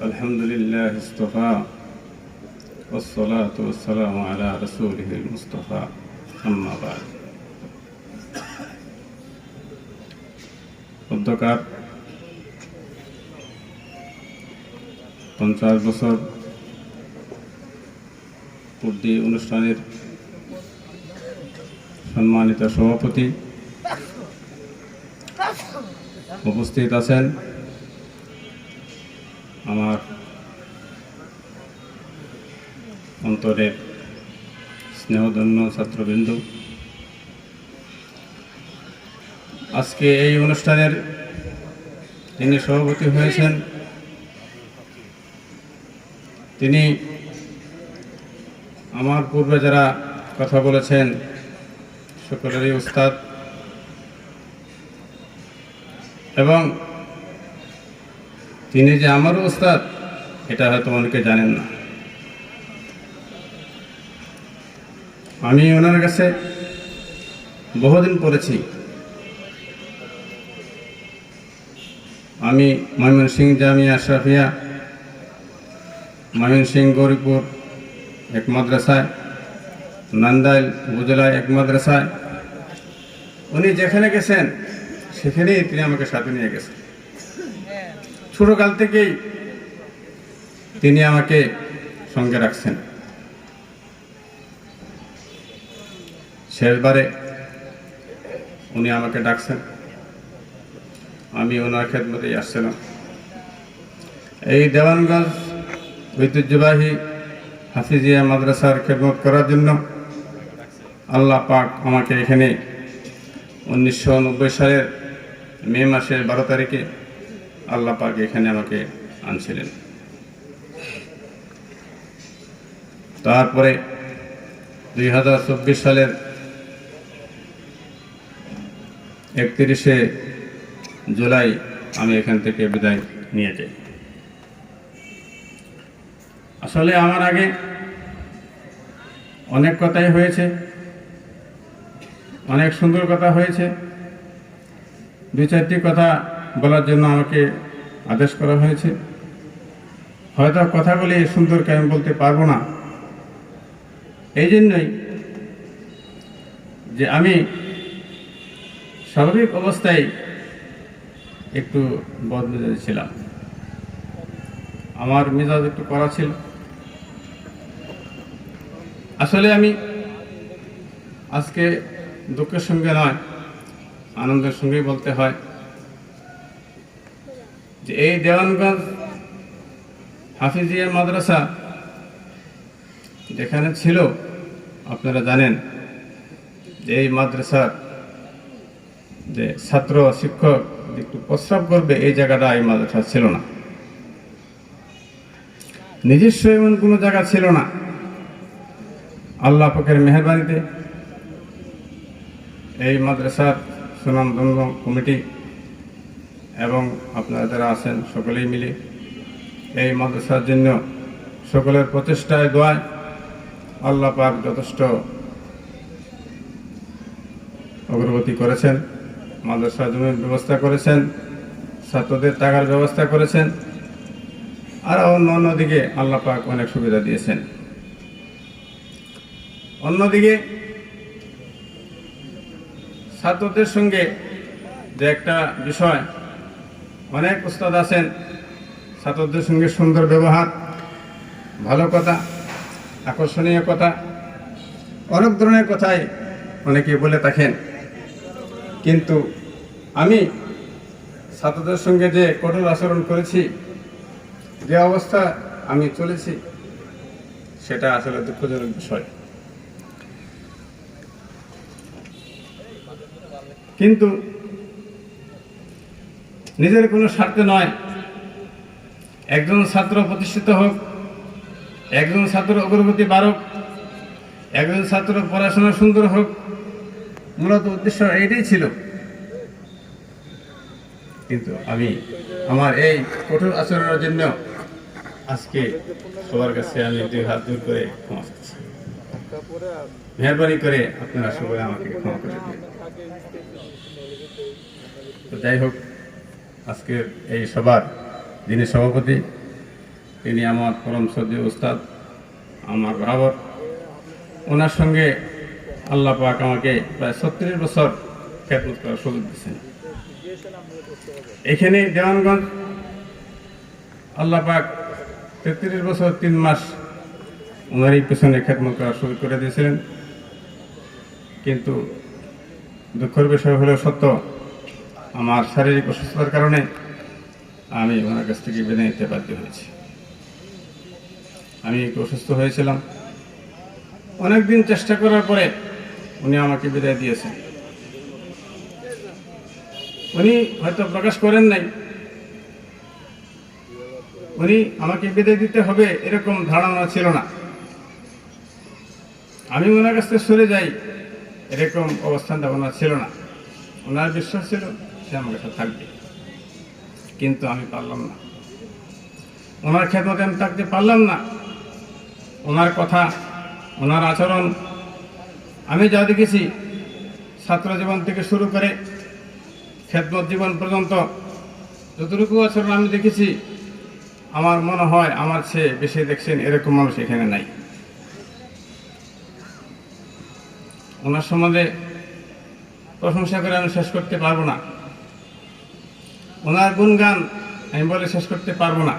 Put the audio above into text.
الحمد لله اصطفى والصلاة والسلام على رسوله المصطفى أما بعد অধ্যকার 50 বছর পূর্তি অনুষ্ঠানের সম্মানিত সভাপতি উপস্থিত আছেন আমার অন্তরের স্নেহধন্য ছাত্রবৃন্দ, আজকে এই অনুষ্ঠানের যিনি সভাপতি হয়েছেন তিনি আমার পূর্বে যারা কথা বলেছেন সকলেরই উস্তাদ এবং তিনি যে আমারও উস্তাদ এটা হয়তো অনেকে জানেন না। আমি ওনার কাছে বহুদিন পড়েছি। আমি ময়মনসিংহ জামিয়া আশরাফিয়া, ময়মনসিংহ গৌরীপুর এক মাদ্রাসায়, নান্দাইল উপজেলায় এক মাদ্রাসায়, উনি যেখানে গেছেন সেখানেই তিনি আমাকে সাথে নিয়ে গেছেন। ছোটকাল থেকেই তিনি আমাকে সঙ্গে রাখছেন। শেষবারে উনি আমাকে ডাকছেন, আমি ওনার খেদমতেই আসছিলাম। এই দেওয়ানগঞ্জ ঐতিহ্যবাহী হাফিজিয়া মাদ্রাসার খেদমত করার জন্য আল্লাহ পাক আমাকে এখানে 1990 সালের মে মাসের 12 তারিখে আল্লাহ পাক এখানে আমাকে আনছিলেন। তারপরে 2024 সালের 31শে জুলাই আমি এখান থেকে বিদায় নিয়ে যাই। আসলে আমার আগে অনেক কথাই হয়েছে, অনেক সুন্দর কথা হয়েছে। 2-4টি কথা বলার জন্য আমাকে আদেশ করা হয়েছে। হয়তো কথাগুলি সুন্দরকে আমি বলতে পারবো না, এই জন্যই যে আমি স্বাভাবিক অবস্থায় একটু বদমেজাজ ছিলাম। আমার মেজাজ একটু কড়া ছিল। আসলে আমি আজকে দুঃখের সঙ্গে নয়, আনন্দের সঙ্গেই বলতে হয় যে এই দেওয়ানগঞ্জ হাফিজিয়া মাদ্রাসা যেখানে ছিল, আপনারা জানেন যে এই মাদ্রাসার যে ছাত্র শিক্ষক একটু প্রস্রাব করবে এই জায়গাটা এই মাদ্রাসা ছিল না। নিজস্ব এমন কোনো জায়গা ছিল না। আল্লাহ পাকের মেহেরবানিতে এই মাদ্রাসার সুনামধন্য কমিটি এবং আপনারা যারা আছেন সকলেই মিলে এই মাদ্রাসার জন্য সকলের প্রচেষ্টায় দোয়ায় আল্লাহ পাক যথেষ্ট অগ্রগতি করেছেন। মাদ্রাসা জমির ব্যবস্থা করেছেন, ছাত্রদের টাকার ব্যবস্থা করেছেন, আর অন্যদিকে আল্লাহ পাক অনেক সুবিধা দিয়েছেন। অন্যদিকে ছাত্রদের সঙ্গে যে একটা বিষয়, অনেক উস্তাদ আছেন ছাত্রদের সঙ্গে সুন্দর ব্যবহার, ভালো কথা, আকর্ষণীয় কথা, অনেক ধরনের কথাই অনেকে বলে থাকেন। কিন্তু আমি ছাত্রদের সঙ্গে যে কঠোর আচরণ করেছি, যে অবস্থা আমি চলেছি, সেটা আসলে দুঃখজনক বিষয়। কিন্তু নিজের কোনো স্বার্থে নয়, একজন ছাত্র প্রতিষ্ঠিত হোক, একজন ছাত্র অগ্রগতি বাড়ুক, একজন ছাত্র পড়াশোনা সুন্দর হোক, মূলত উদ্দেশ্য এইটাই ছিল। কিন্তু আমি আমার এই কঠোর আচরণের জন্য আজকে সবার কাছে আমি 2 হাত দূর করে ক্ষমা চাচ্ছি। মেহরবানি করে আপনারা সবাই আমাকে ক্ষমা করে দিন। তো যাই হোক, আজকের এই সভার যিনি সভাপতি তিনি আমার পরম শ্রদ্ধেয় উস্তাদ, আমার বাবর। ওনার সঙ্গে আল্লাহ পাক আমাকে প্রায় 36 বছর খেদমত করার সুযোগ দিচ্ছেন। এখানে দেওয়ানগঞ্জ আল্লাহ পাক 33 বছর 3 মাস ওনারই পেছনে খেদমত করার সুযোগ করে দিয়েছিলেন। কিন্তু দুঃখের বিষয় হলেও সত্য, আমার শারীরিক অসুস্থতার কারণে আমি ওনার কাছ থেকে বিদায় নিতে বাধ্য হয়েছি। আমি একটু অসুস্থ হয়েছিলাম, অনেকদিন চেষ্টা করার পরে উনি আমাকে বিদায় দিয়েছেন। উনি হয়তো প্রকাশ করেন নাই, উনি আমাকে বিদায় দিতে হবে এরকম ধারণা ছিল না। আমি ওনার কাছ থেকে সরে যাই এরকম অবস্থান ওনার ছিল না। ওনার বিশ্বাস ছিল সে আমার কাছে থাকবে, কিন্তু আমি পারলাম না। ওনার খেদমতে আমি থাকতে পারলাম না। ওনার কথা, ওনার আচরণ আমি যা দেখেছি, ছাত্র জীবন থেকে শুরু করে খেদমত জীবন পর্যন্ত যতটুকু আচরণ আমি দেখেছি, আমার মনে হয় আমার চেয়ে বেশি দেখছেন এরকম মানুষ এখানে নাই। ওনার সম্বন্ধে প্রশংসা করে আমি শেষ করতে পারবো না, ওনার গুণগান আমি বলে শেষ করতে পারবো না।